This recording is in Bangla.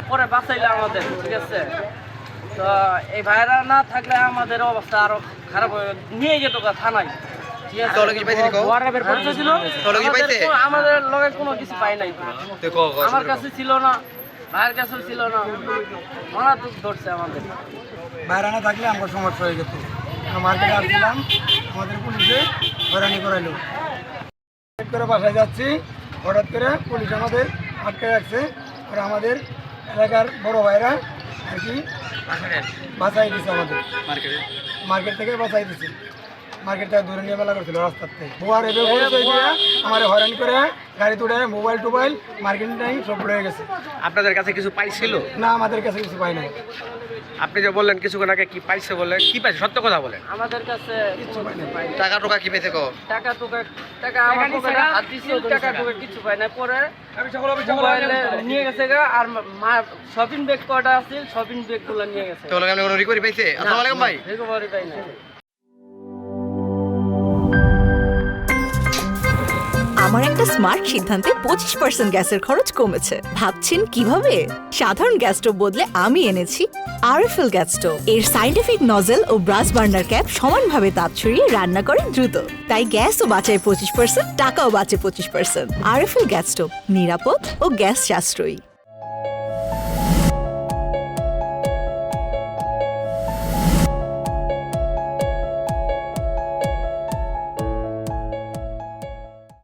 পরে বাঁচাইলে আমাদের, ঠিক আছে? তো এই ভাইরা না থাকলে আমাদের অবস্থা আরো খারাপ হয়ে নিয়ে যেত থানায়, ঠিক আছে? আমাদের লগে কোনো কিছু পাই নাই, আমার কাছে ছিল না, ভাইয়ের কাছেও ছিল না, ওরা তো ধরছে আমাদের। বাইরে না থাকলে আমার সমস্যা হয়ে যেত। মার্কেটে আসছিলাম, আমাদের পুলিশে হয়রানি করাইলো। করে বাসায় যাচ্ছি, হঠাৎ করে পুলিশ আমাদের আটকে রাখছে। আর আমাদের এলাকার বড় ভাইরা আর কি বাঁচাই দিচ্ছে আমাদের, মার্কেট থেকে বাঁচাই দিচ্ছে। মার্কেট থেকে ধরে নিয়ে মেলা করছিল রাস্তার থেকে। বোয়ার এবে আমার হয়রানি করে গাড়ি তুলে মোবাইল টোবাইল মার্কেট নাই সব রয়ে গেছে। আপনাদের কাছে কিছু পাইছিল না, আমাদের কাছে কিছু পাই নাই। আপনি যে বললেন কিছুক্ষণ আগে কি পাইছে বলে, কি পাইছে সত্য কথা বলেন? আমাদের কাছে কিছু পাই নাই। টাকা টোকা কি পেয়েছে কো? টাকা আমার পকেটে হাত দিছিল, টাকা টোকা কিছু পাই না। পরে মোবাইলে নিয়ে গেছে গা, আর শপিং ব্যাগ কটা আছে, শপিং ব্যাগ গুলো নিয়ে গেছে। তো আপনি কোনো রিকভারি পাইছে? আসসালামু আলাইকুম ভাই। রিকভারি পাই না। আমার একটা স্মার্ট সিদ্ধান্তে 25% গ্যাসের খরচ কমেছে। ভাবছেন কিভাবে? সাধারণ গ্যাস স্টোভ বদলে আমি এনেছি আরএফএল গ্যাস স্টোভ। এর সাইন্টিফিক নজল ও ব্রাস বার্নার ক্যাপ সমানভাবে তাপ ছড়িয়ে রান্না করে দ্রুত। তাই গ্যাসও বাঁচায় 25%, টাকাও বাঁচে 25%। আরএফএল গ্যাস স্টোভ নিরাপদ ও গ্যাস সাশ্রয়ী।